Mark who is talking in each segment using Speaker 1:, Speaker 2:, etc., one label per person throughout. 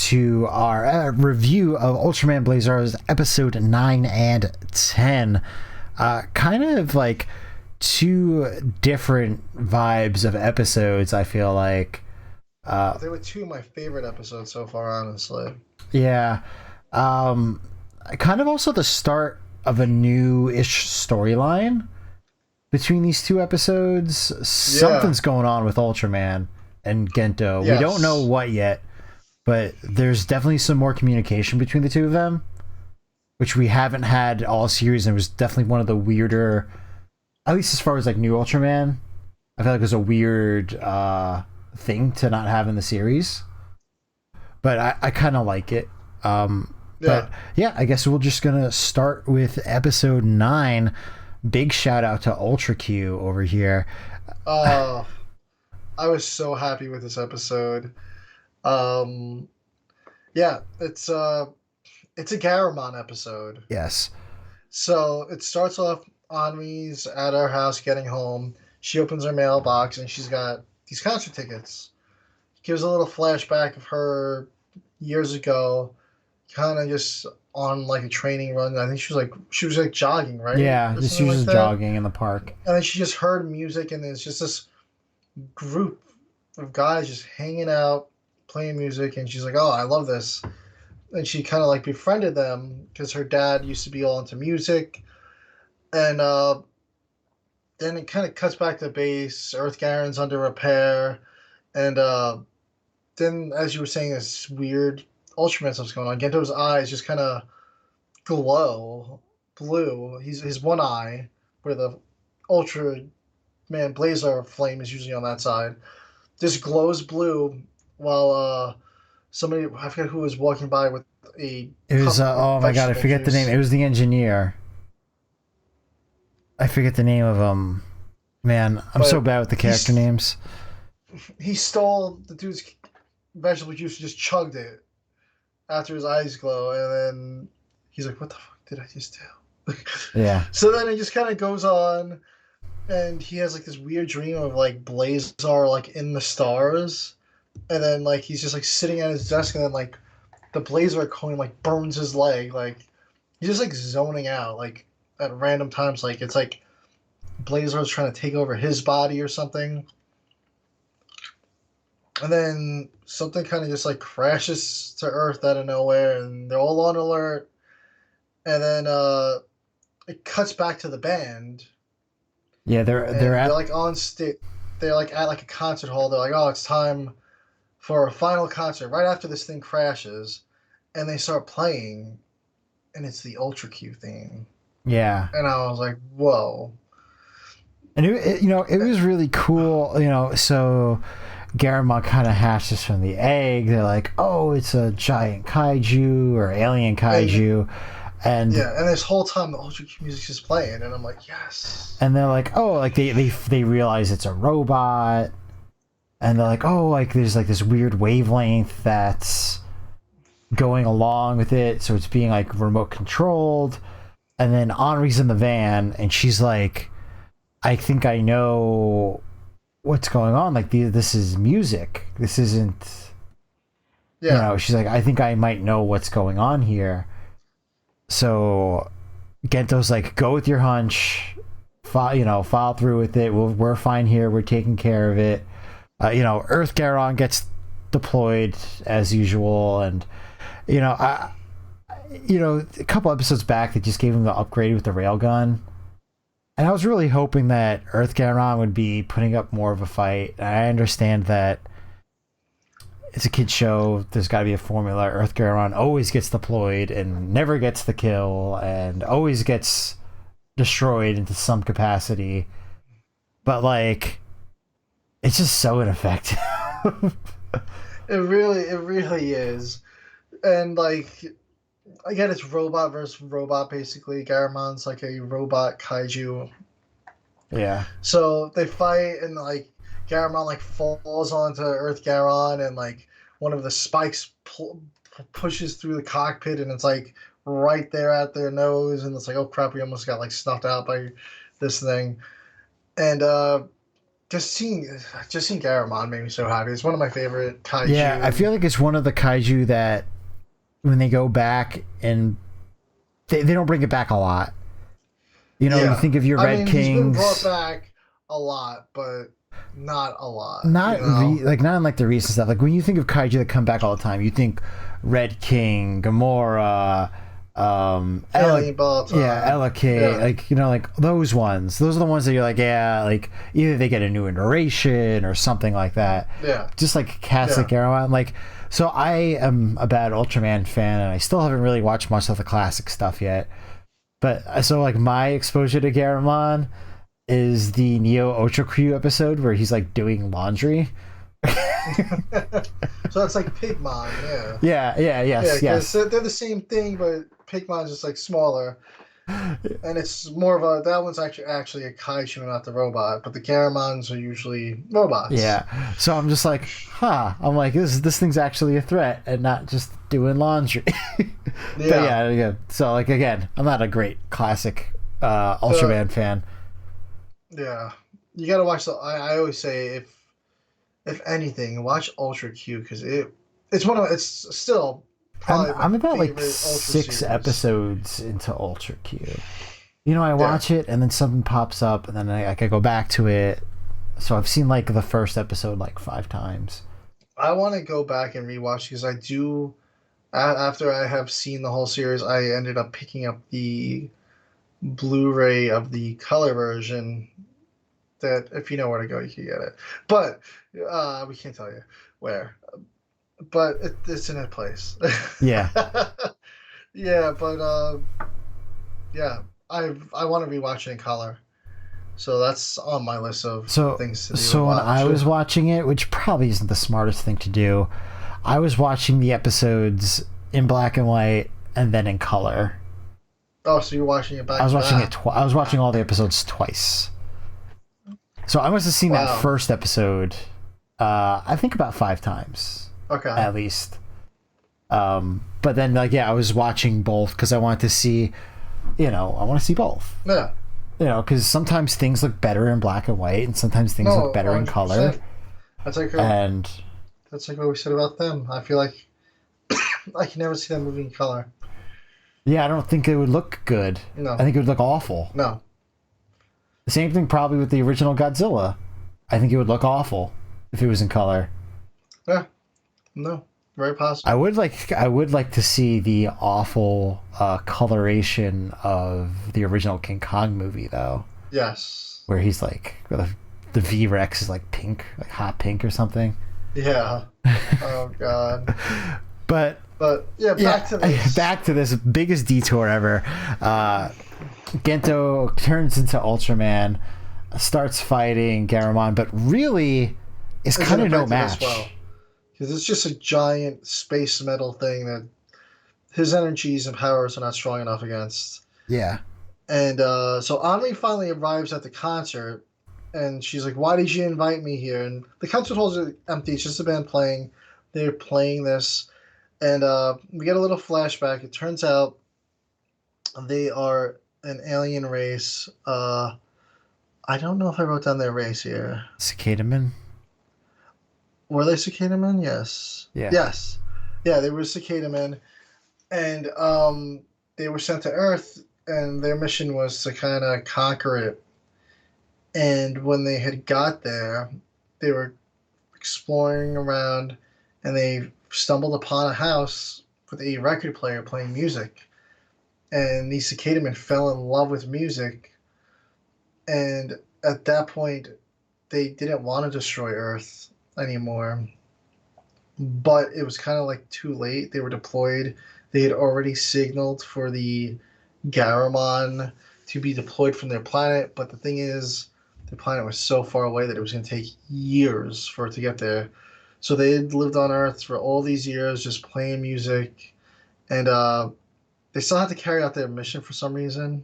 Speaker 1: to our review of Ultraman Blazar's episode 9 and 10. Kind of like two different vibes of episodes, I feel like.
Speaker 2: They were two of my favorite episodes so far, honestly.
Speaker 1: Yeah. Kind of also the start of a new-ish storyline between these two episodes. Something's going on with Ultraman and Gento.
Speaker 2: Yes.
Speaker 1: We don't know what yet, but there's definitely some more communication between the two of them, which we haven't had all series, and it was definitely one of the weirder, at least as far as like new Ultraman, I feel like it was a weird thing to not have in the series. But I kind of like it. But yeah, I guess we're just gonna start with episode 9. Big shout out to Ultra Q over here.
Speaker 2: I was so happy with this episode. Yeah, it's a Garamon episode.
Speaker 1: Yes.
Speaker 2: So it starts off, Henri's at our house getting home. She opens her mailbox and she's got these concert tickets. Gives a little flashback of her years ago, kind of just on like a training run. I think she was like jogging, right?
Speaker 1: Yeah, just uses like jogging in the park.
Speaker 2: And then she just heard music, and there's just this group of guys just hanging out, playing music, and she's like, "Oh, I love this." And she kind of like befriended them because her dad used to be all into music. And then it kind of cuts back to base. Earth Garen's under repair, and then, as you were saying, this weird Ultraman stuff's going on. Gento's eyes just kind of glow blue. His one eye, where the Ultraman Blazar flame is usually on that side, just glows blue, while somebody, I forget who, was walking by with a...
Speaker 1: It was, oh my god, I forget the name. It was the engineer. I forget the name of him. Man, I'm so bad with the character names.
Speaker 2: He stole the dude's vegetable juice and just chugged it after his eyes glow, and then he's like, "What the fuck did I just do?"
Speaker 1: Yeah.
Speaker 2: So then it just kind of goes on, and he has like this weird dream of like Blazar like in the stars, and then like he's just like sitting at his desk, and then like the Blazar coin like burns his leg, like he's just like zoning out like at random times, like it's like Blazar's trying to take over his body or something. And then something kind of just like crashes to Earth out of nowhere, and they're all on alert. And then it cuts back to the band.
Speaker 1: Yeah, they're
Speaker 2: like on stage. They're like at like a concert hall. They're like, "Oh, it's time for a final concert." Right after this thing crashes, and they start playing, and it's the Ultra Q theme.
Speaker 1: Yeah.
Speaker 2: And I was like, "Whoa!"
Speaker 1: And it was really cool. So Garamon kind of hatches from the egg. They're like, "Oh, it's a giant kaiju or alien kaiju," and
Speaker 2: this whole time the Ultra Q music's just playing, and I'm like, "Yes!"
Speaker 1: And they're like, "Oh, like they realize it's a robot," and they're like, "Oh, like there's like this weird wavelength that's going along with it, so it's being like remote controlled." And then Henri's in the van, and she's like, "I think I know what's going on. Like this is music. This isn't."
Speaker 2: Yeah.
Speaker 1: She's like, "I think I might know what's going on here." So Gento's like, "Go with your hunch. Follow through with it. We're fine here. We're taking care of it." Earth Garon gets deployed as usual, and a couple episodes back they just gave him the upgrade with the railgun. And I was really hoping that Earth Garon would be putting up more of a fight. I understand that it's a kid's show. There's got to be a formula. Earth Garon always gets deployed and never gets the kill and always gets destroyed into some capacity. But, like, it's just so ineffective.
Speaker 2: It really is. And, like, again, it's robot versus robot, basically. Garamon's like a robot kaiju.
Speaker 1: Yeah.
Speaker 2: So they fight, and like Garamon like falls onto Earth Garon, and like one of the spikes pushes through the cockpit, and it's like right there at their nose, and it's like, oh crap, we almost got like snuffed out by this thing. And just seeing Garamon made me so happy. It's one of my favorite
Speaker 1: Yeah, I
Speaker 2: kaiju.
Speaker 1: feel like it's one of the kaiju that when they go back and they don't bring it back a lot. You know, you
Speaker 2: Yeah,
Speaker 1: think of your
Speaker 2: I
Speaker 1: Red
Speaker 2: mean he's been brought
Speaker 1: Kings,
Speaker 2: back a lot, but not a lot. You
Speaker 1: not
Speaker 2: know?
Speaker 1: like not in like the recent stuff. Like when you think of kaiju that come back all the time, you think Red King, Gamora, Ella,
Speaker 2: Alien
Speaker 1: yeah,
Speaker 2: Baltar.
Speaker 1: Ella K,
Speaker 2: Yeah,
Speaker 1: like you know, like those ones. Those are the ones that you're like, yeah, like either they get a new iteration or something like that.
Speaker 2: yeah,
Speaker 1: Just like classic
Speaker 2: yeah.
Speaker 1: Garamon. Like, so I am a bad Ultraman fan, and I still haven't really watched much of the classic stuff yet. But so like my exposure to Garamon is the Neo Ultra Q episode where he's like doing laundry.
Speaker 2: So that's like Pigmon, yeah.
Speaker 1: Yeah, yeah,
Speaker 2: Yeah,
Speaker 1: yes,
Speaker 2: because
Speaker 1: yes.
Speaker 2: they're the same thing, but Pigmon's just like smaller, and it's more of a that one's actually a kaiju, not the robot. But the Garamons are usually robots.
Speaker 1: Yeah. So I'm just like, huh. I'm like, this thing's actually a threat and not just doing laundry. But
Speaker 2: Yeah.
Speaker 1: yeah, yeah. So like again, I'm not a great classic
Speaker 2: The
Speaker 1: Ultraman fan.
Speaker 2: yeah, you gotta watch the. I always say if anything, watch Ultra Q because it's still
Speaker 1: I'm
Speaker 2: probably my
Speaker 1: I'm about like
Speaker 2: favorite Ultra
Speaker 1: 6
Speaker 2: series.
Speaker 1: episodes into Ultra Q. You know, I
Speaker 2: Yeah,
Speaker 1: watch it and then something pops up and then I could go back to it. So I've seen like the first episode like 5 times.
Speaker 2: I want to go back and rewatch because I do. After I have seen the whole series, I ended up picking up the Blu-ray of the color version. That if you know where to go, you can get it. But we can't tell you where. But it's in a place.
Speaker 1: Yeah.
Speaker 2: Yeah, but yeah, I want to rewatch it in color. So that's on my list of
Speaker 1: So
Speaker 2: things to do and
Speaker 1: so when I
Speaker 2: watch.
Speaker 1: was watching it, which probably isn't the smartest thing to do, I was watching the episodes in black and white and then in color.
Speaker 2: Oh, so you're watching it
Speaker 1: I
Speaker 2: back
Speaker 1: was
Speaker 2: to
Speaker 1: watching
Speaker 2: back.
Speaker 1: it. I was watching all the episodes twice. So I must have seen that
Speaker 2: Wow.
Speaker 1: first episode. I think about 5 times
Speaker 2: Okay.
Speaker 1: at least. But then like yeah, I was watching both because I wanted to see. You know, I want to see both.
Speaker 2: Yeah.
Speaker 1: You know, because sometimes things look better in black and white, and sometimes things look
Speaker 2: No,
Speaker 1: better in color.
Speaker 2: 100%. That's like
Speaker 1: And
Speaker 2: what we said about them. I feel like I can never see that movie in color.
Speaker 1: yeah, I don't think it would look good. I
Speaker 2: No.
Speaker 1: think it would look awful.
Speaker 2: No.
Speaker 1: The same thing probably with the original Godzilla. I think it would look awful if it was in color.
Speaker 2: Yeah. No. Very possible.
Speaker 1: I would like to see the awful coloration of the original King Kong movie though,
Speaker 2: Yes.
Speaker 1: where he's like the V Rex is like pink, like hot pink or something.
Speaker 2: Yeah. Oh God.
Speaker 1: But
Speaker 2: But yeah,
Speaker 1: yeah,
Speaker 2: back to this.
Speaker 1: back to this biggest detour ever. Gento turns into Ultraman, starts fighting Garamon, but really is kind of no match.
Speaker 2: Because it's just a giant space metal thing that his energies and powers are not strong enough against.
Speaker 1: Yeah.
Speaker 2: And so Henri finally arrives at the concert, and she's like, "Why did you invite me here?" And the concert halls are empty; it's just a band playing. They're playing this, and we get a little flashback. It turns out they are an alien race. I don't know if I wrote down their race here.
Speaker 1: Cicada Men.
Speaker 2: Were they Cicada Men? Yes.
Speaker 1: Yeah.
Speaker 2: Yes. Yeah, they were Cicada Men, and they were sent to Earth, and their mission was to kind of conquer it. And when they had got there, they were exploring around, and they stumbled upon a house with a record player playing music. And these Cicada Men fell in love with music, and at that point, they didn't want to destroy Earth anymore. But it was kind of like too late. They were deployed. They had already signaled for the Garamon to be deployed from their planet. But the thing is, the planet was so far away that it was going to take years for it to get there. So they had lived on Earth for all these years, just playing music, and they still had to carry out their mission for some reason,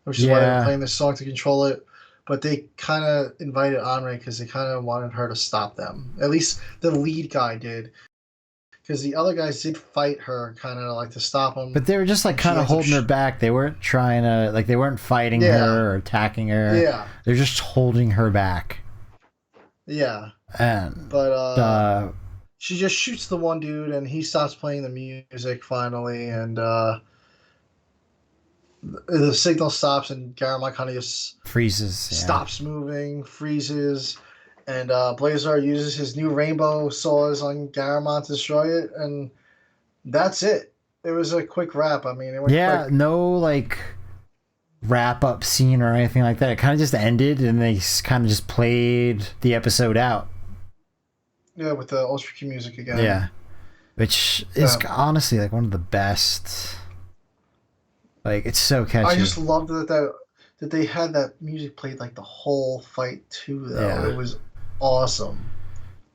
Speaker 2: which is why they're
Speaker 1: Yeah.
Speaker 2: playing this song to control it. But they kind of invited Anre because they kind of wanted her to stop them. At least the lead guy did, because the other guys did fight her, kind of like to stop them.
Speaker 1: But they were just like kind of holding her back. They weren't trying to like they weren't fighting her or attacking her.
Speaker 2: Yeah.
Speaker 1: They're just holding her back.
Speaker 2: Yeah,
Speaker 1: And
Speaker 2: but
Speaker 1: uh,
Speaker 2: she just shoots the one dude, and he stops playing the music finally, and the signal stops, and Garamon kind of just
Speaker 1: freezes. Yeah.
Speaker 2: stops moving, freezes, and Blazar uses his new rainbow saws on Garamon to destroy it, and that's it. It was a quick wrap. I mean, it went
Speaker 1: Yeah.
Speaker 2: quick.
Speaker 1: No like wrap up scene or anything like that. It kind of just ended, and they kind of just played the episode out.
Speaker 2: Yeah, with the Ultra Q music again.
Speaker 1: Yeah. Which is
Speaker 2: Yeah.
Speaker 1: honestly like one of the best. Like it's so
Speaker 2: I
Speaker 1: catchy.
Speaker 2: just loved that they had that music played like the whole fight too. Though
Speaker 1: Yeah.
Speaker 2: it was awesome.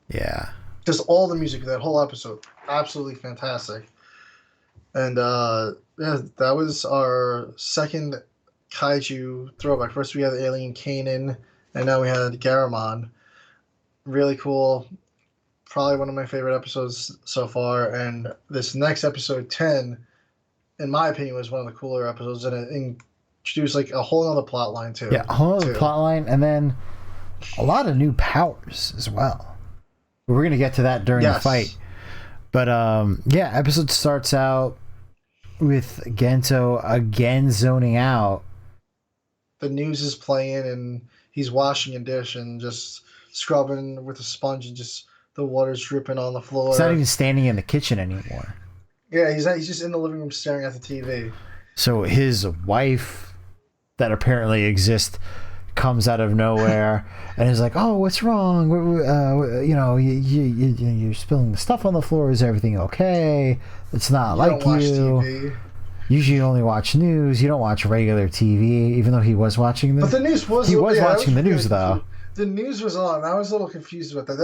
Speaker 1: Yeah.
Speaker 2: Just all the music of that whole episode, absolutely fantastic. And yeah, that was our second kaiju throwback. First we had the alien Kanan, and now we had Garamon. Really cool. Probably one of my favorite episodes so far. And this next episode 10, in my opinion, was one of the cooler episodes, and it introduced like a whole other plot line too.
Speaker 1: Yeah. A whole other plot line, and then a lot of new powers as well. We're gonna get to that during the fight. But yeah, episode starts out with Gento again zoning out.
Speaker 2: The news is playing, and he's washing a dish and just scrubbing with a sponge, and just the water's dripping on the floor.
Speaker 1: He's not even standing in the kitchen anymore.
Speaker 2: Yeah, he's just in the living room staring at the TV.
Speaker 1: So his wife, that apparently exists, comes out of nowhere and is like, "Oh, what's wrong? You know, you're spilling the stuff on the floor. Is everything okay? It's not
Speaker 2: You
Speaker 1: like
Speaker 2: don't watch
Speaker 1: you.
Speaker 2: TV.
Speaker 1: Usually, you only watch news. You don't watch regular TV." Even though he was watching the,
Speaker 2: But the news was
Speaker 1: watching the news though.
Speaker 2: The news was on. I was a little confused about that.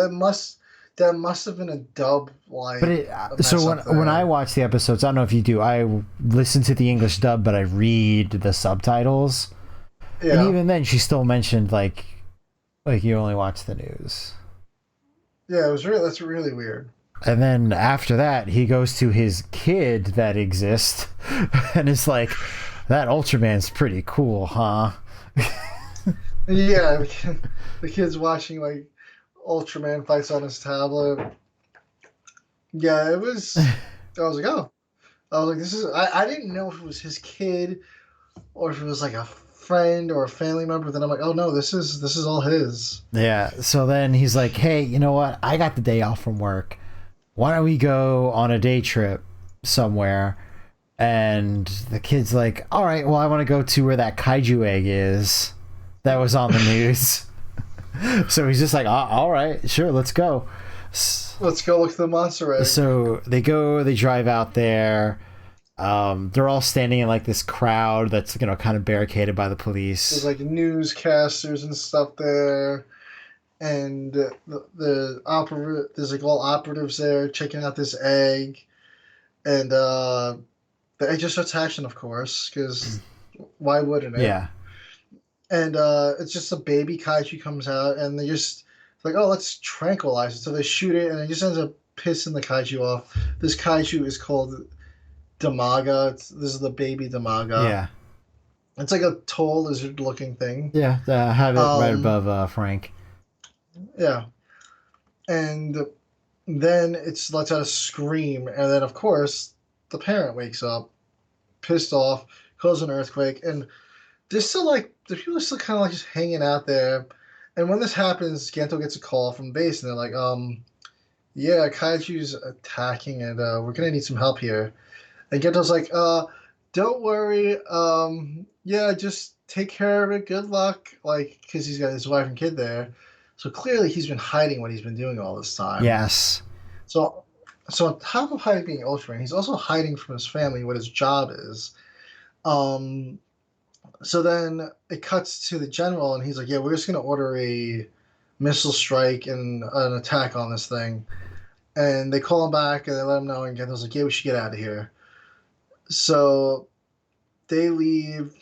Speaker 2: That must have been a dub line.
Speaker 1: But so when I watch the episodes, I don't know if you do. I listen to the English dub, but I read the subtitles.
Speaker 2: Yeah.
Speaker 1: And even then, she still mentioned like you only watch the news.
Speaker 2: Yeah, that's really weird.
Speaker 1: And then after that, he goes to his kid that exists, and it's like, that Ultraman's pretty cool, huh?
Speaker 2: Yeah, the kid's watching like Ultraman fights on his tablet. Yeah, it was. I was like, oh, I was like, this is. I didn't know if it was his kid or if it was like a friend or a family member. Then I'm like, oh no, this is all his.
Speaker 1: Yeah. So then he's like, hey, you know what? I got the day off from work. Why don't we go on a day trip somewhere? And the kid's like, all right, well, I want to go to where that kaiju egg is that was on the news. So he's just like, all right, sure, let's go.
Speaker 2: Let's go look at the monster egg.
Speaker 1: So they drive out there. They're all standing in like this crowd that's, you know, kind of barricaded by the police.
Speaker 2: There's like newscasters and stuff there. And there's like all operatives there checking out this egg. And the egg just starts hatching, of course, because why wouldn't it?
Speaker 1: Yeah.
Speaker 2: And it's just a baby kaiju comes out, and they just like, oh, let's tranquilize it. So they shoot it, and it just ends up pissing the kaiju off. This kaiju is called Deemaga. This is the baby Deemaga.
Speaker 1: Yeah.
Speaker 2: It's like a tall lizard-looking thing.
Speaker 1: Yeah, I have it right above Frank.
Speaker 2: Yeah. And then it lets out a scream, and then, of course, the parent wakes up, pissed off, causes an earthquake, and they're still like, the people are still kind of like just hanging out there. And when this happens, Gento gets a call from base, and they're like, yeah, Kaiju's attacking, and we're gonna need some help here. And Gento's like, don't worry, yeah, just take care of it, good luck, like, because he's got his wife and kid there. So clearly he's been hiding what he's been doing all this time.
Speaker 1: Yes.
Speaker 2: So on top of hiding being Ultraman, he's also hiding from his family what his job is. So then it cuts to the general, and he's like, yeah, we're just going to order a missile strike and an attack on this thing. And they call him back, and they let him know, and Gento's like, yeah, we should get out of here. So they leave.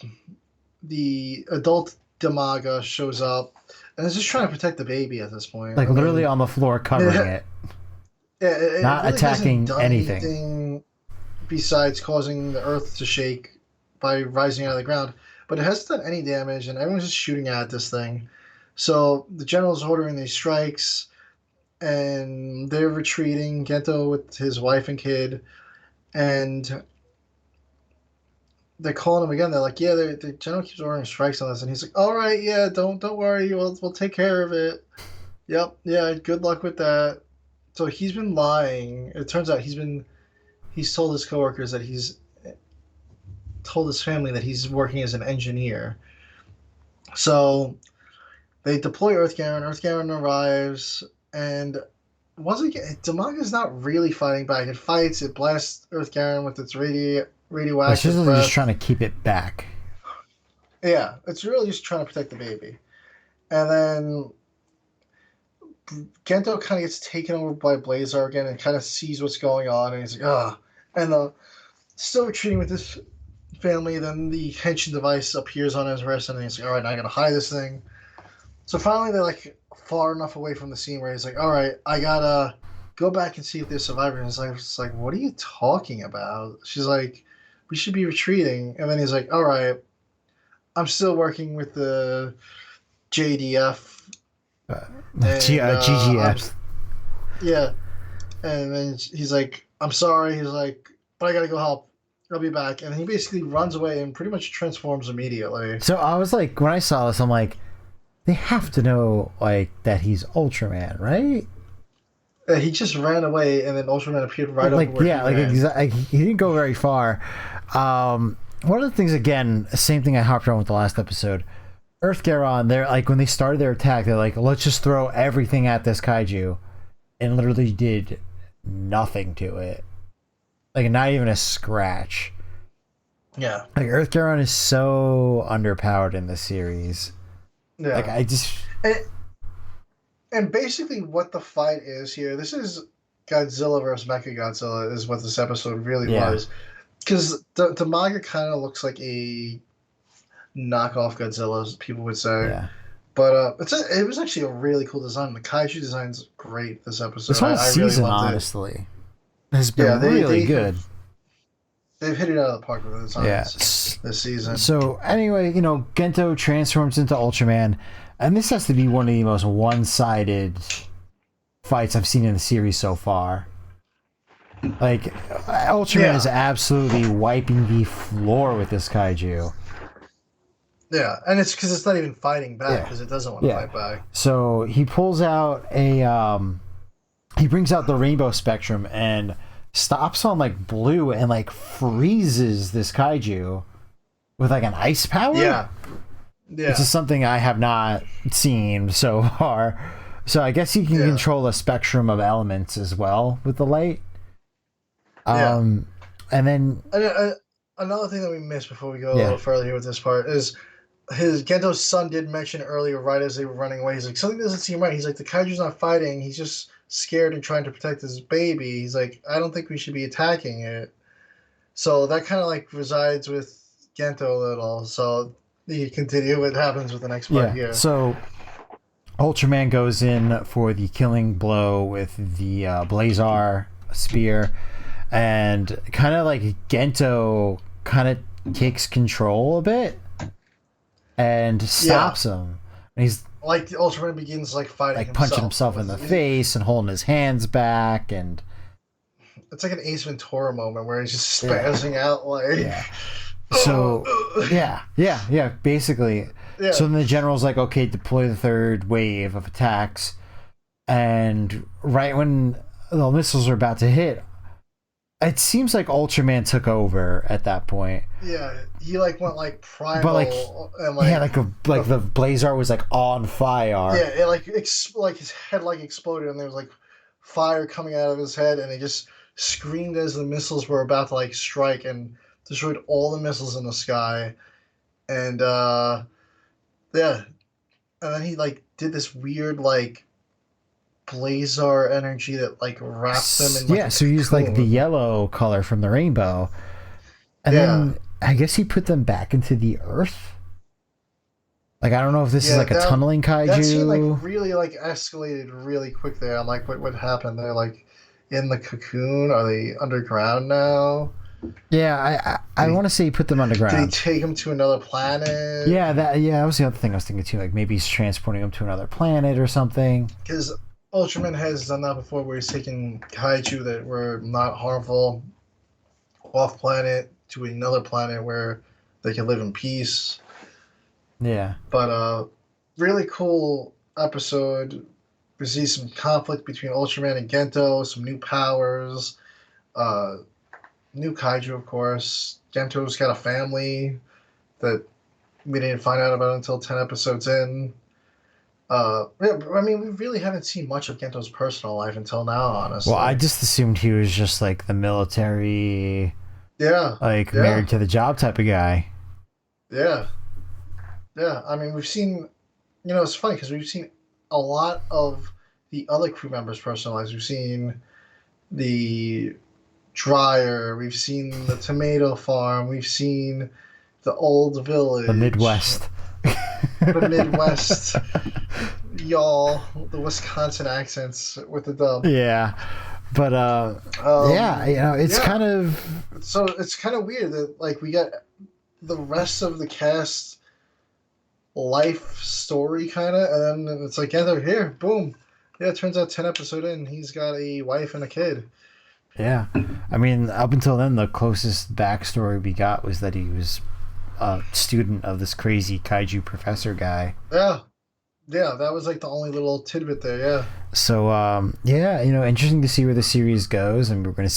Speaker 2: The adult Deemaga shows up, and is just trying to protect the baby at this point.
Speaker 1: Like, literally on the floor covering it.
Speaker 2: Yeah, it
Speaker 1: not
Speaker 2: really
Speaker 1: attacking
Speaker 2: anything besides causing the earth to shake by rising out of the ground. But it hasn't done any damage, and everyone's just shooting at this thing. So the general's ordering these strikes, and they're retreating. Gento with his wife and kid, and they're calling him again. They're like, "Yeah, the general keeps ordering strikes on us," and he's like, "All right, yeah, don't worry, we'll take care of it. Yep, yeah, good luck with that." So he's been lying. It turns out he's told his coworkers that he's told his family that he's working as an engineer. So they deploy Earth Garen. Earth Garen arrives, and once again, Demaga's not really fighting back. It fights. It blasts Earth Garen with its
Speaker 1: It's
Speaker 2: radioactive
Speaker 1: just
Speaker 2: breath.
Speaker 1: trying to keep it back.
Speaker 2: Yeah, it's really just trying to protect the baby. And then Gento kind of gets taken over by Blazar again and kind of sees what's going on, and he's like, ah. And still retreating with this family. Then the henshin device appears on his wrist, and he's like, all right, now I gotta hide this thing. So finally, they're like far enough away from the scene where he's like, all right, I gotta go back and see if there's survivors. And his wife's like, what are you talking about? She's like, we should be retreating. And then he's like, all right, I'm still working with the JDF.
Speaker 1: GGF.
Speaker 2: Yeah. And then he's like, I'm sorry. He's like, but I gotta go help. I'll be back. And he basically runs away and pretty much transforms immediately.
Speaker 1: So I was like, when I saw this, I'm like, they have to know like that he's Ultraman, right?
Speaker 2: He just ran away, and then Ultraman appeared right over where
Speaker 1: yeah,
Speaker 2: he ran.
Speaker 1: he didn't go very far. One of the things, again, same thing I hopped on with the last episode. Earth Garon, they're like, when they started their attack, they're like, let's just throw everything at this kaiju, and literally did nothing to it. Like, not even a scratch.
Speaker 2: Yeah.
Speaker 1: Like, Earth Garon is so underpowered in this series.
Speaker 2: Yeah.
Speaker 1: Like, I just...
Speaker 2: And basically what the fight is here, this is Godzilla versus Mechagodzilla is what this episode really was. Because the manga kind of looks like a knockoff Godzilla, as people would say.
Speaker 1: Yeah.
Speaker 2: But it was actually a really cool design. The kaiju design's great this episode.
Speaker 1: This whole season,
Speaker 2: really
Speaker 1: honestly, has been really good.
Speaker 2: They've hit it out of the park with the designs this season.
Speaker 1: So anyway, Gento transforms into Ultraman, and this has to be one of the most one-sided fights I've seen in the series so far. Like, Ultraman is absolutely wiping the floor with this kaiju.
Speaker 2: Yeah, and it's because it's not even fighting back because it doesn't want to fight back.
Speaker 1: So he pulls out he brings out the rainbow spectrum and stops on like blue and like freezes this kaiju with like an ice power.
Speaker 2: Yeah.
Speaker 1: Which is something I have not seen so far. So I guess he can control a spectrum of elements as well with the light. And then
Speaker 2: another thing that we missed before we go a little further here with this part is Gento's son did mention earlier, right as they were running away, he's like, something doesn't seem right. He's like, the kaiju's not fighting, he's just scared and trying to protect his baby. He's like, I don't think we should be attacking it. So that kind of like resides with Gento a little. So you continue what happens with the next part here.
Speaker 1: So Ultraman goes in for the killing blow with the Blazar spear, and kind of like Gento kind of takes control a bit and stops him. And he's
Speaker 2: like, the Ultraman begins like fighting,
Speaker 1: like punching himself in the face and holding his hands back, and
Speaker 2: it's like an Ace Ventura moment where he's just spazzing out like.
Speaker 1: So basically. Yeah. So then the general's like, okay, deploy the third wave of attacks, and right when the missiles are about to hit, it seems like Ultraman took over at that point.
Speaker 2: Yeah, he like went like primal,
Speaker 1: but
Speaker 2: and
Speaker 1: the Blazar was like on fire.
Speaker 2: Yeah, it like his head like exploded, and there was like fire coming out of his head, and he just screamed as the missiles were about to like strike and destroyed all the missiles in the sky, and and then he like did this weird like Blazar energy that like wrapped them in like
Speaker 1: so he used like the yellow color from the rainbow, and then I guess he put them back into the earth. Like, I don't know if this is like a tunneling kaiju.
Speaker 2: That scene like really like escalated really quick there. I'm like, what happened? They're like in the cocoon. Are they underground now?
Speaker 1: Yeah, I want to say he put them
Speaker 2: Did he
Speaker 1: underground.
Speaker 2: take him to another planet?
Speaker 1: Yeah, that was the other thing I was thinking too. Like maybe he's transporting them to another planet or something.
Speaker 2: Because Ultraman has done that before, where he's taken kaiju that were not harmful off planet to another planet where they can live in peace.
Speaker 1: Yeah.
Speaker 2: But really cool episode. We see some conflict between Ultraman and Gento, some new powers, uh, new kaiju, of course. Gento's got a family that we didn't find out about until 10 episodes in. Yeah, I mean, we really haven't seen much of Gento's personal life until now, honestly.
Speaker 1: Well, I just assumed he was just like the military,
Speaker 2: Yeah.
Speaker 1: like
Speaker 2: Yeah.
Speaker 1: married to the job type of guy.
Speaker 2: Yeah. Yeah. I mean, we've seen, it's funny because we've seen a lot of the other crew members' personal lives. We've seen the dryer, we've seen the tomato farm, we've seen the old village,
Speaker 1: The Midwest.
Speaker 2: the Midwest, y'all, the Wisconsin accents with the dub.
Speaker 1: Yeah. But yeah, it's
Speaker 2: yeah.
Speaker 1: kind of
Speaker 2: So it's kind of weird that like we got the rest of the cast life story kind of, and then it's like, yeah, they're here, boom. Yeah, it turns out 10 episode in, he's got a wife and a kid.
Speaker 1: yeah. I mean, up until then, the closest backstory we got was that he was a student of this crazy kaiju professor guy.
Speaker 2: Yeah. Yeah, that was like the only little tidbit there, yeah.
Speaker 1: So yeah, interesting to see where the series goes, and we're gonna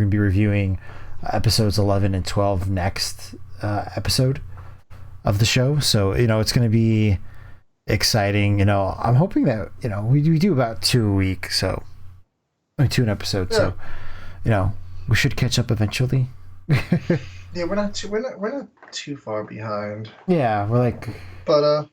Speaker 1: be reviewing episodes 11 and 12 next episode of the show. So it's gonna be exciting. I'm hoping that we do about 2 a week, so 2 an episode.
Speaker 2: Yeah.
Speaker 1: So we should catch up eventually.
Speaker 2: Yeah, we're not too far behind.
Speaker 1: Yeah, we're like
Speaker 2: But